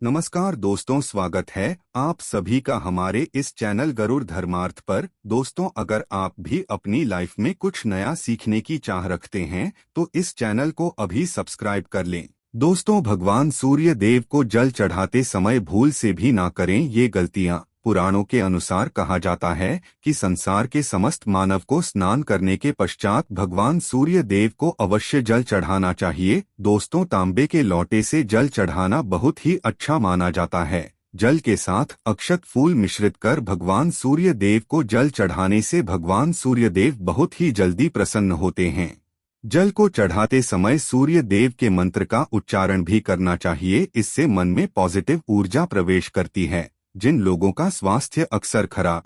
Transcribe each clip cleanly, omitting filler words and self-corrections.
नमस्कार दोस्तों, स्वागत है आप सभी का हमारे इस चैनल गरुड़ धर्मार्थ पर। दोस्तों, अगर आप भी अपनी लाइफ में कुछ नया सीखने की चाह रखते हैं तो इस चैनल को अभी सब्सक्राइब कर लें। दोस्तों, भगवान सूर्य देव को जल चढ़ाते समय भूल से भी ना करें ये गलतियां। पुराणों के अनुसार कहा जाता है कि संसार के समस्त मानव को स्नान करने के पश्चात भगवान सूर्य देव को अवश्य जल चढ़ाना चाहिए। दोस्तों, तांबे के लोटे से जल चढ़ाना बहुत ही अच्छा माना जाता है। जल के साथ अक्षत फूल मिश्रित कर भगवान सूर्य देव को जल चढ़ाने से भगवान सूर्य देव बहुत ही जल्दी प्रसन्न होते हैं। जल को चढ़ाते समय सूर्य देव के मंत्र का उच्चारण भी करना चाहिए, इससे मन में पॉजिटिव ऊर्जा प्रवेश करती है। जिन लोगों का स्वास्थ्य अक्सर खराब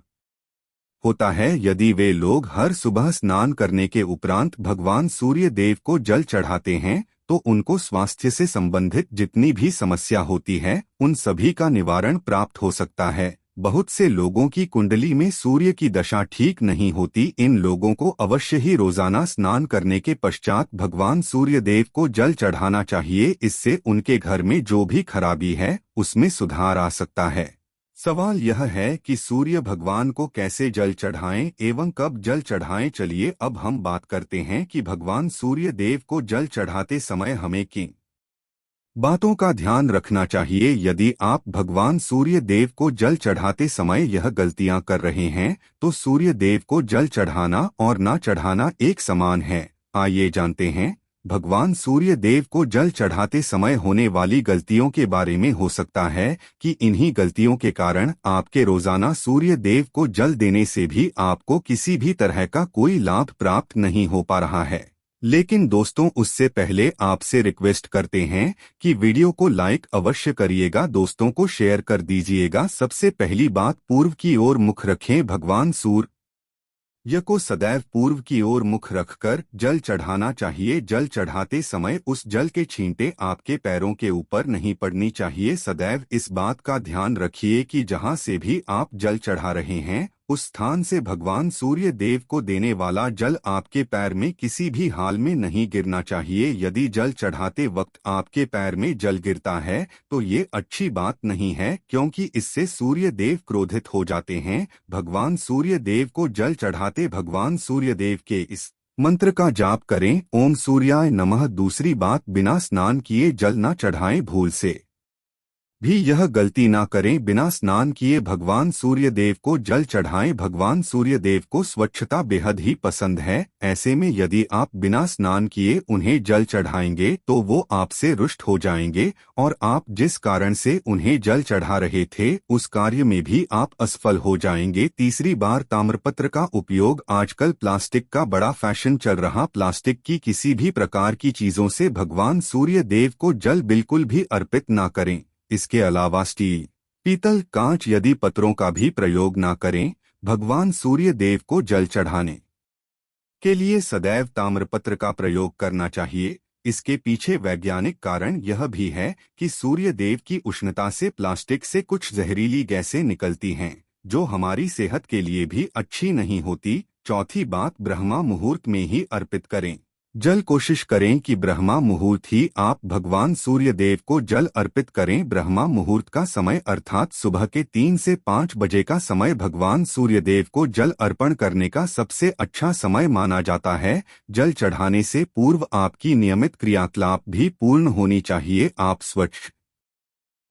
होता है, यदि वे लोग हर सुबह स्नान करने के उपरांत भगवान सूर्य देव को जल चढ़ाते हैं तो उनको स्वास्थ्य से संबंधित जितनी भी समस्या होती है उन सभी का निवारण प्राप्त हो सकता है। बहुत से लोगों की कुंडली में सूर्य की दशा ठीक नहीं होती, इन लोगों को अवश्य ही रोजाना स्नान करने के पश्चात भगवान सूर्य देव को जल चढ़ाना चाहिए। इससे उनके घर में जो भी खराबी है उसमें सुधार आ सकता है। सवाल यह है कि सूर्य भगवान को कैसे जल चढ़ाएं एवं कब जल चढ़ाएं। चलिए अब हम बात करते हैं कि भगवान सूर्य देव को जल चढ़ाते समय हमें किन बातों का ध्यान रखना चाहिए। यदि आप भगवान सूर्य देव को जल चढ़ाते समय यह गलतियां कर रहे हैं तो सूर्य देव को जल चढ़ाना और ना चढ़ाना एक समान है। आइए जानते हैं भगवान सूर्य देव को जल चढ़ाते समय होने वाली गलतियों के बारे में। हो सकता है कि इन्हीं गलतियों के कारण आपके रोजाना सूर्य देव को जल देने से भी आपको किसी भी तरह का कोई लाभ प्राप्त नहीं हो पा रहा है। लेकिन दोस्तों, उससे पहले आपसे रिक्वेस्ट करते हैं कि वीडियो को लाइक अवश्य करिएगा, दोस्तों को शेयर कर दीजिएगा। सबसे पहली बात, पूर्व की ओर मुख रखें। भगवान सूर्य को सदैव पूर्व की ओर मुख रखकर जल चढ़ाना चाहिए। जल चढ़ाते समय उस जल के छींटे आपके पैरों के ऊपर नहीं पड़नी चाहिए। सदैव इस बात का ध्यान रखिए कि जहां से भी आप जल चढ़ा रहे हैं उस स्थान से भगवान सूर्य देव को देने वाला जल आपके पैर में किसी भी हाल में नहीं गिरना चाहिए। यदि जल चढ़ाते वक्त आपके पैर में जल गिरता है तो ये अच्छी बात नहीं है, क्योंकि इससे सूर्य देव क्रोधित हो जाते हैं। भगवान सूर्य देव को जल चढ़ाते भगवान सूर्य देव के इस मंत्र का जाप करें, ओम सूर्याय नमः। दूसरी बात, बिना स्नान किए जल न चढ़ाएं। भूल से भी यह गलती ना करें, बिना स्नान किए भगवान सूर्य देव को जल चढ़ाएं। भगवान सूर्य देव को स्वच्छता बेहद ही पसंद है। ऐसे में यदि आप बिना स्नान किए उन्हें जल चढ़ाएंगे तो वो आपसे रुष्ट हो जाएंगे और आप जिस कारण से उन्हें जल चढ़ा रहे थे उस कार्य में भी आप असफल हो जाएंगे। तीसरी बार, ताम्रपत्र का उपयोग। आजकल प्लास्टिक का बड़ा फैशन चल रहा, प्लास्टिक की किसी भी प्रकार की चीजों से भगवान सूर्य देव को जल बिल्कुल भी अर्पित ना करें। इसके अलावा स्टील, पीतल, कांच यदि पत्रों का भी प्रयोग ना करें। भगवान सूर्य देव को जल चढ़ाने के लिए सदैव ताम्रपत्र का प्रयोग करना चाहिए। इसके पीछे वैज्ञानिक कारण यह भी है कि सूर्य देव की उष्णता से प्लास्टिक से कुछ जहरीली गैसें निकलती हैं जो हमारी सेहत के लिए भी अच्छी नहीं होती। चौथी बात, ब्रह्मा मुहूर्त में ही अर्पित करें जल। कोशिश करें कि ब्रह्मा मुहूर्त ही आप भगवान सूर्य देव को जल अर्पित करें। ब्रह्मा मुहूर्त का समय अर्थात सुबह के 3 से 5 बजे का समय भगवान सूर्य देव को जल अर्पण करने का सबसे अच्छा समय माना जाता है। जल चढ़ाने से पूर्व आपकी नियमित क्रियाकलाप भी पूर्ण होनी चाहिए। आप स्वच्छ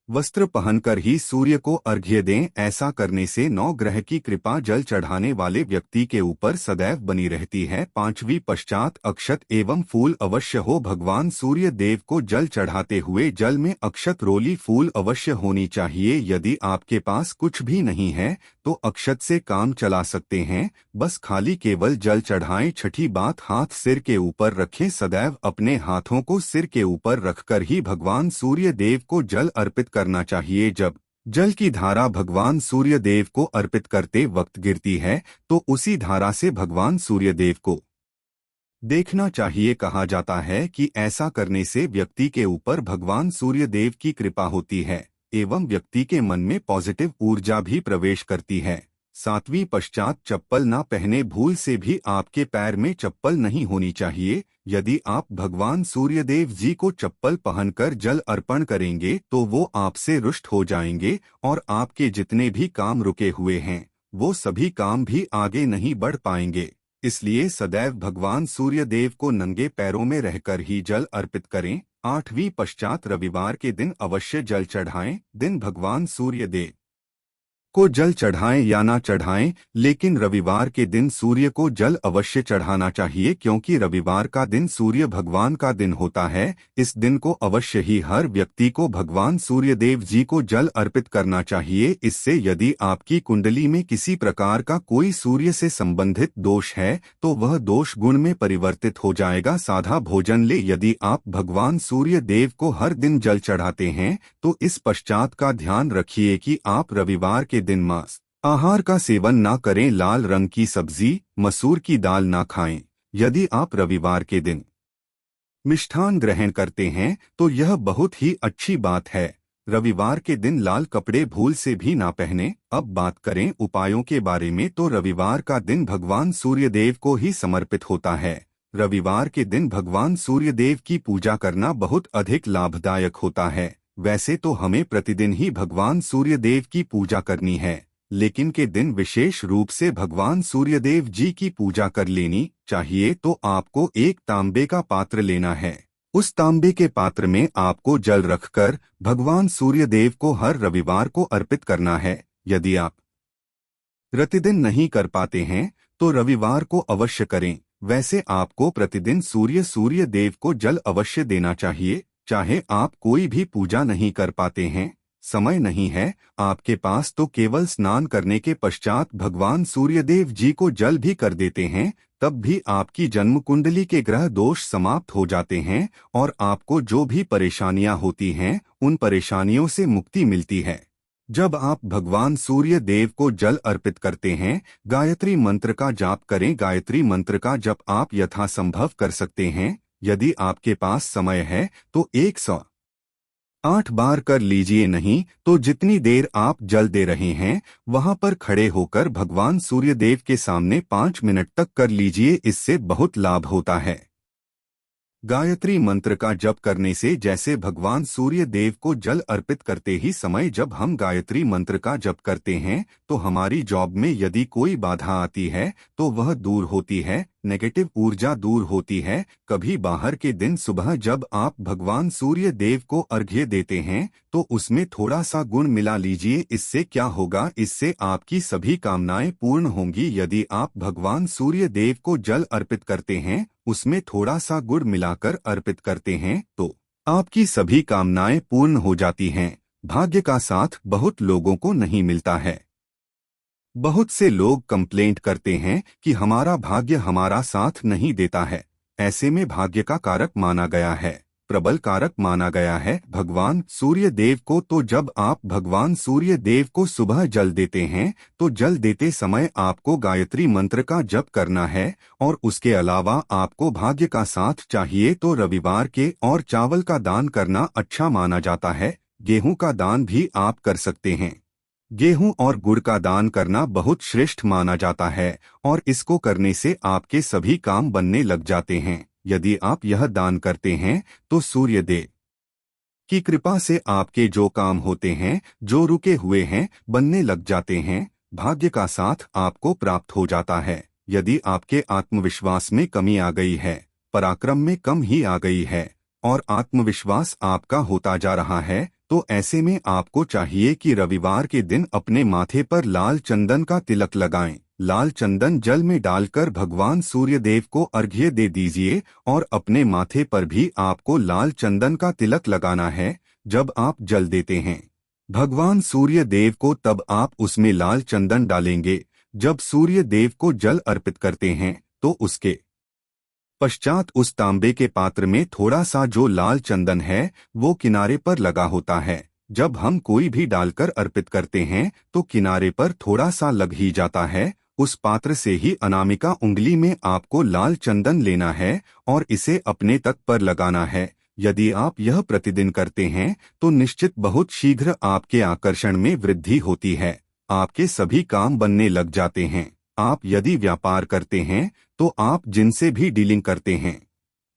वस्त्र पहनकर ही सूर्य को अर्घ्य दें। ऐसा करने से नौ ग्रह की कृपा जल चढ़ाने वाले व्यक्ति के ऊपर सदैव बनी रहती है। पांचवी पश्चात, अक्षत एवं फूल अवश्य हो। भगवान सूर्य देव को जल चढ़ाते हुए जल में अक्षत रोली फूल अवश्य होनी चाहिए। यदि आपके पास कुछ भी नहीं है तो अक्षत से काम चला सकते हैं, बस खाली केवल जल चढ़ाएं। छठी बात, हाथ सिर के ऊपर रखें। सदैव अपने हाथों को सिर के ऊपर रखकर ही भगवान सूर्य देव को जल अर्पित करना चाहिए। जब जल की धारा भगवान सूर्य देव को अर्पित करते वक्त गिरती है तो उसी धारा से भगवान सूर्य देव को देखना चाहिए। कहा जाता है कि ऐसा करने से व्यक्ति के ऊपर भगवान सूर्य देव की कृपा होती है एवं व्यक्ति के मन में पॉजिटिव ऊर्जा भी प्रवेश करती है। सातवीं पश्चात चप्पल ना पहने। भूल से भी आपके पैर में चप्पल नहीं होनी चाहिए। यदि आप भगवान सूर्यदेव जी को चप्पल पहनकर जल अर्पण करेंगे तो वो आपसे रुष्ट हो जाएंगे और आपके जितने भी काम रुके हुए हैं वो सभी काम भी आगे नहीं बढ़ पाएंगे। इसलिए सदैव भगवान सूर्यदेव को नंगे पैरों में रहकर ही जल अर्पित करें। आठवीं पश्चात रविवार के दिन अवश्य जल चढ़ाएं। दिन भगवान सूर्यदेव को जल चढ़ाएं या ना चढ़ाएं, लेकिन रविवार के दिन सूर्य को जल अवश्य चढ़ाना चाहिए, क्योंकि रविवार का दिन सूर्य भगवान का दिन होता है। इस दिन को अवश्य ही हर व्यक्ति को भगवान सूर्यदेव जी को जल अर्पित करना चाहिए। इससे यदि आपकी कुंडली में किसी प्रकार का कोई सूर्य से संबंधित दोष है तो वह दोष गुण में परिवर्तित हो जाएगा। सादा भोजन ले। यदि आप भगवान सूर्य देव को हर दिन जल चढ़ाते हैं तो इस पश्चात का ध्यान रखिए कि आप रविवार के दिन मांस आहार का सेवन ना करें। लाल रंग की सब्जी, मसूर की दाल ना खाएं। यदि आप रविवार के दिन मिष्ठान ग्रहण करते हैं तो यह बहुत ही अच्छी बात है। रविवार के दिन लाल कपड़े भूल से भी ना पहने। अब बात करें उपायों के बारे में तो रविवार का दिन भगवान सूर्यदेव को ही समर्पित होता है। रविवार के दिन भगवान सूर्यदेव की पूजा करना बहुत अधिक लाभदायक होता है। वैसे तो हमें प्रतिदिन ही भगवान सूर्यदेव की पूजा करनी है, लेकिन के दिन विशेष रूप से भगवान सूर्यदेव जी की पूजा कर लेनी चाहिए। तो आपको एक तांबे का पात्र लेना है। उस तांबे के पात्र में आपको जल रखकर भगवान सूर्यदेव को हर रविवार को अर्पित करना है। यदि आप प्रतिदिन नहीं कर पाते हैं तो रविवार को अवश्य करें। वैसे आपको प्रतिदिन सूर्य देव को जल अवश्य देना चाहिए, चाहे आप कोई भी पूजा नहीं कर पाते हैं, समय नहीं है आपके पास, तो केवल स्नान करने के पश्चात भगवान सूर्यदेव जी को जल भी कर देते हैं, तब भी आपकी जन्म कुंडली के ग्रह दोष समाप्त हो जाते हैं और आपको जो भी परेशानियां होती हैं उन परेशानियों से मुक्ति मिलती है। जब आप भगवान सूर्य देव को जल अर्पित करते हैं, गायत्री मंत्र का जाप करें। गायत्री मंत्र का जप आप यथासंभव कर सकते हैं। यदि आपके पास समय है तो 108 बार कर लीजिए, नहीं तो जितनी देर आप जल दे रहे हैं वहां पर खड़े होकर भगवान सूर्यदेव के सामने 5 मिनट तक कर लीजिए। इससे बहुत लाभ होता है। गायत्री मंत्र का जप करने से जैसे भगवान सूर्य देव को जल अर्पित करते ही समय जब हम गायत्री मंत्र का जप करते हैं तो हमारी जॉब में यदि कोई बाधा आती है तो वह दूर होती है, नेगेटिव ऊर्जा दूर होती है। कभी बाहर के दिन सुबह जब आप भगवान सूर्य देव को अर्घ्य देते हैं तो उसमें थोड़ा सा गुण मिला लीजिए। इससे क्या होगा, इससे आपकी सभी कामनाएं पूर्ण होंगी। यदि आप भगवान सूर्य देव को जल अर्पित करते हैं, उसमें थोड़ा सा गुड़ मिलाकर अर्पित करते हैं तो आपकी सभी कामनाएं पूर्ण हो जाती हैं। भाग्य का साथ बहुत लोगों को नहीं मिलता है। बहुत से लोग कंप्लेंट करते हैं कि हमारा भाग्य हमारा साथ नहीं देता है। ऐसे में भाग्य का कारक माना गया है, प्रबल कारक माना गया है भगवान सूर्य देव को। तो जब आप भगवान सूर्य देव को सुबह जल देते हैं तो जल देते समय आपको गायत्री मंत्र का जप करना है और उसके अलावा आपको भाग्य का साथ चाहिए तो रविवार के और चावल का दान करना अच्छा माना जाता है। गेहूं का दान भी आप कर सकते हैं। गेहूं और गुड़ का दान करना बहुत श्रेष्ठ माना जाता है और इसको करने से आपके सभी काम बनने लग जाते हैं। यदि आप यह दान करते हैं तो सूर्यदेव की कृपा से आपके जो काम होते हैं, जो रुके हुए हैं, बनने लग जाते हैं। भाग्य का साथ आपको प्राप्त हो जाता है। यदि आपके आत्मविश्वास में कमी आ गई है, पराक्रम में कम ही आ गई है और आत्मविश्वास आपका होता जा रहा है, तो ऐसे में आपको चाहिए कि रविवार के दिन अपने माथे पर लाल चंदन का तिलक लगाएं। लाल चंदन जल में डालकर भगवान सूर्यदेव को अर्घ्य दे दीजिए और अपने माथे पर भी आपको लाल चंदन का तिलक लगाना है। जब आप जल देते हैं भगवान सूर्य देव को, तब आप उसमें लाल चंदन डालेंगे। जब सूर्य देव को जल अर्पित करते हैं तो उसके पश्चात उस तांबे के पात्र में थोड़ा सा जो लाल चंदन है वो किनारे पर लगा होता है। जब हम कोई भी डालकर अर्पित करते हैं तो किनारे पर थोड़ा सा लग ही जाता है। उस पात्र से ही अनामिका उंगली में आपको लाल चंदन लेना है और इसे अपने तक पर लगाना है। यदि आप यह प्रतिदिन करते हैं तो निश्चित बहुत शीघ्र आपके आकर्षण में वृद्धि होती है। आपके सभी काम बनने लग जाते हैं। आप यदि व्यापार करते हैं तो आप जिनसे भी डीलिंग करते हैं,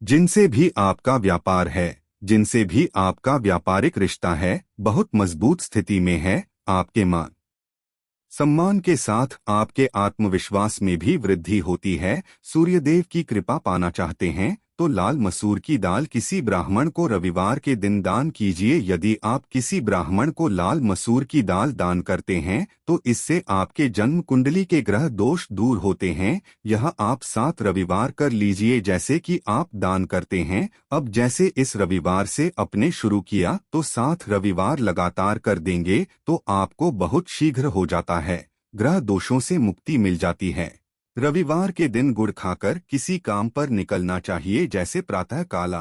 जिनसे भी आपका व्यापार है, जिनसे भी आपका व्यापारिक रिश्ता है, बहुत मजबूत स्थिति में है। आपके मान सम्मान के साथ आपके आत्मविश्वास में भी वृद्धि होती है। सूर्यदेव की कृपा पाना चाहते हैं तो लाल मसूर की दाल किसी ब्राह्मण को रविवार के दिन दान कीजिए। यदि आप किसी ब्राह्मण को लाल मसूर की दाल दान करते हैं तो इससे आपके जन्म कुंडली के ग्रह दोष दूर होते हैं। यह आप 7 रविवार कर लीजिए जैसे कि आप दान करते हैं। अब जैसे इस रविवार से अपने शुरू किया तो 7 रविवार लगातार कर देंगे तो आपको बहुत शीघ्र हो जाता है, ग्रह दोषों से मुक्ति मिल जाती है। रविवार के दिन गुड़ खाकर किसी काम पर निकलना चाहिए, जैसे प्रातः काला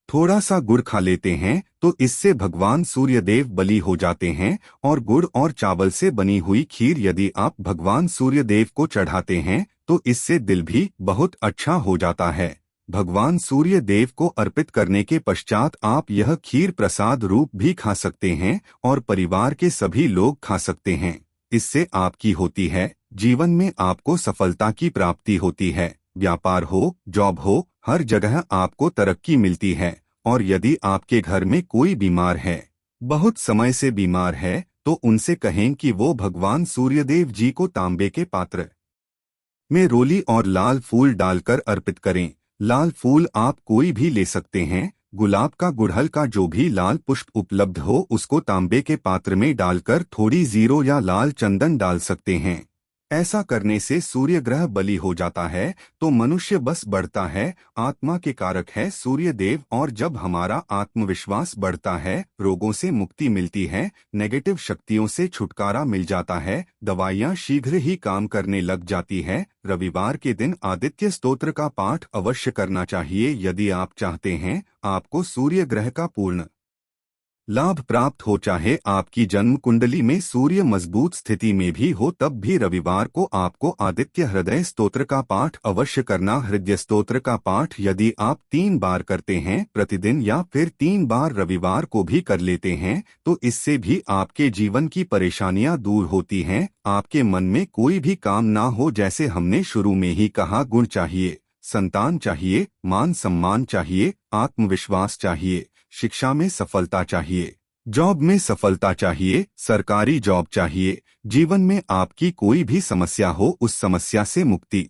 थोड़ा सा गुड़ खा लेते हैं तो इससे भगवान सूर्यदेव बलि हो जाते हैं। और गुड़ और चावल से बनी हुई खीर यदि आप भगवान सूर्यदेव को चढ़ाते हैं तो इससे दिल भी बहुत अच्छा हो जाता है। भगवान सूर्य देव को अर्पित करने के पश्चात आप यह खीर प्रसाद रूप भी खा सकते हैं और परिवार के सभी लोग खा सकते हैं। इससे आपकी होती है, जीवन में आपको सफलता की प्राप्ति होती है। व्यापार हो, जॉब हो, हर जगह आपको तरक्की मिलती है। और यदि आपके घर में कोई बीमार है, बहुत समय से बीमार है, तो उनसे कहें कि वो भगवान सूर्यदेव जी को तांबे के पात्र में रोली और लाल फूल डालकर अर्पित करें। लाल फूल आप कोई भी ले सकते हैं, गुलाब का, गुड़हल का, जो भी लाल पुष्प उपलब्ध हो उसको तांबे के पात्र में डालकर थोड़ी जीरो या लाल चंदन डाल सकते हैं। ऐसा करने से सूर्य ग्रह बलि हो जाता है तो मनुष्य बस बढ़ता है। आत्मा के कारक है सूर्य देव, और जब हमारा आत्मविश्वास बढ़ता है, रोगों से मुक्ति मिलती है, नेगेटिव शक्तियों से छुटकारा मिल जाता है, दवाइयाँ शीघ्र ही काम करने लग जाती है। रविवार के दिन आदित्य स्तोत्र का पाठ अवश्य करना चाहिए यदि आप चाहते हैं आपको सूर्य ग्रह का पूर्ण लाभ प्राप्त हो। चाहे आपकी जन्म कुंडली में सूर्य मजबूत स्थिति में भी हो तब भी रविवार को आपको आदित्य हृदय स्तोत्र का पाठ अवश्य करना। हृदय स्तोत्र का पाठ यदि आप 3 बार करते हैं प्रतिदिन या फिर 3 बार रविवार को भी कर लेते हैं तो इससे भी आपके जीवन की परेशानियां दूर होती हैं। आपके मन में कोई भी काम ना हो, जैसे हमने शुरू में ही कहा, गुण चाहिए, संतान चाहिए, मान सम्मान चाहिए, आत्मविश्वास चाहिए, शिक्षा में सफलता चाहिए, जॉब में सफलता चाहिए, सरकारी जॉब चाहिए, जीवन में आपकी कोई भी समस्या हो उस समस्या से मुक्ति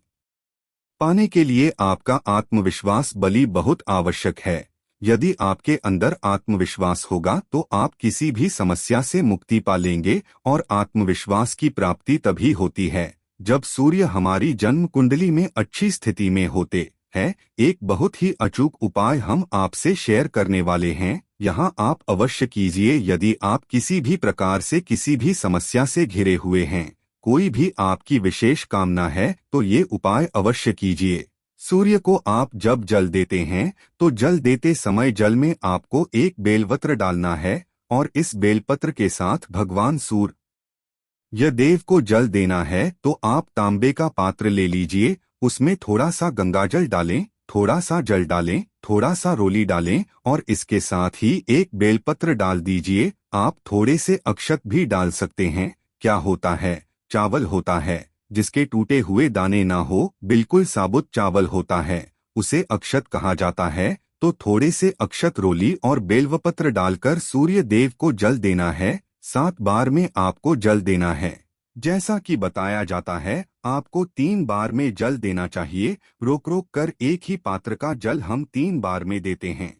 पाने के लिए आपका आत्मविश्वास बलि बहुत आवश्यक है। यदि आपके अंदर आत्मविश्वास होगा तो आप किसी भी समस्या से मुक्ति पा लेंगे। और आत्मविश्वास की प्राप्ति तभी होती है जब सूर्य हमारी जन्म कुंडली में अच्छी स्थिति में होते है। एक बहुत ही अचूक उपाय हम आपसे शेयर करने वाले हैं, यहाँ आप अवश्य कीजिए। यदि आप किसी भी प्रकार से किसी भी समस्या से घिरे हुए हैं, कोई भी आपकी विशेष कामना है, तो ये उपाय अवश्य कीजिए। सूर्य को आप जब जल देते हैं तो जल देते समय जल में आपको एक बेलपत्र डालना है और इस बेलपत्र के साथ भगवान सूर्य देव को जल देना है। तो आप तांबे का पात्र ले लीजिए, उसमें थोड़ा सा गंगाजल डालें, थोड़ा सा जल डालें, थोड़ा सा रोली डालें और इसके साथ ही एक बेलपत्र डाल दीजिए। आप थोड़े से अक्षत भी डाल सकते हैं। क्या होता है, चावल होता है जिसके टूटे हुए दाने ना हो, बिल्कुल साबुत चावल होता है, उसे अक्षत कहा जाता है। तो थोड़े से अक्षत, रोली और बेलवपत्र डालकर सूर्य देव को जल देना है। 7 बार में आपको जल देना है। जैसा कि बताया जाता है आपको 3 बार में जल देना चाहिए। रोक रोक कर एक ही पात्र का जल हम 3 बार में देते हैं।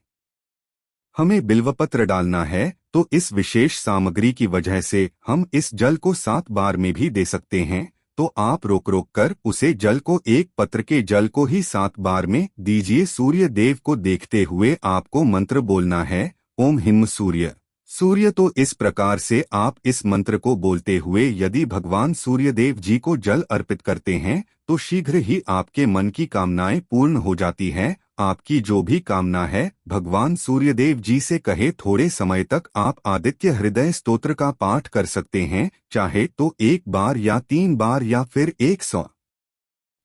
हमें बिल्वपत्र डालना है तो इस विशेष सामग्री की वजह से हम इस जल को 7 बार में भी दे सकते हैं। तो आप रोक रोक कर उसे जल को, एक पत्र के जल को ही 7 बार में दीजिए। सूर्य देव को देखते हुए आपको मंत्र बोलना है, ओम हिम सूर्य। सूर्य, तो इस प्रकार से आप इस मंत्र को बोलते हुए यदि भगवान सूर्यदेव जी को जल अर्पित करते हैं तो शीघ्र ही आपके मन की कामनाएं पूर्ण हो जाती हैं। आपकी जो भी कामना है भगवान सूर्यदेव जी से कहे। थोड़े समय तक आप आदित्य हृदय स्तोत्र का पाठ कर सकते हैं, चाहे तो 1 बार या 3 बार या फिर 100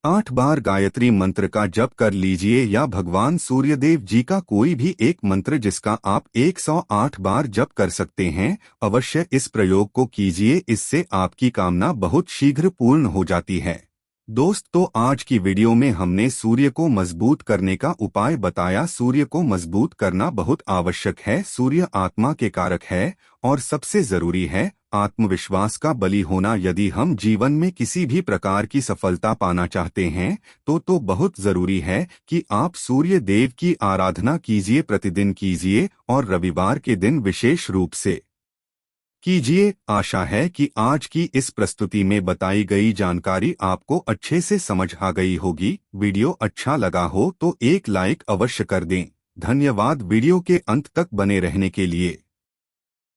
8 बार गायत्री मंत्र का जप कर लीजिए या भगवान सूर्यदेव जी का कोई भी एक मंत्र जिसका आप 108 बार जप कर सकते हैं, अवश्य इस प्रयोग को कीजिए। इससे आपकी कामना बहुत शीघ्र पूर्ण हो जाती है। दोस्तों, आज की वीडियो में हमने सूर्य को मजबूत करने का उपाय बताया। सूर्य को मजबूत करना बहुत आवश्यक है। सूर्य आत्मा के कारक है और सबसे जरूरी है आत्मविश्वास का बलि होना। यदि हम जीवन में किसी भी प्रकार की सफलता पाना चाहते हैं तो बहुत जरूरी है कि आप सूर्य देव की आराधना कीजिए, प्रतिदिन कीजिए और रविवार के दिन विशेष रूप से कीजिए। आशा है कि आज की इस प्रस्तुति में बताई गई जानकारी आपको अच्छे से समझ आ गई होगी। वीडियो अच्छा लगा हो तो एक लाइक अवश्य कर दें। धन्यवाद वीडियो के अंत तक बने रहने के लिए।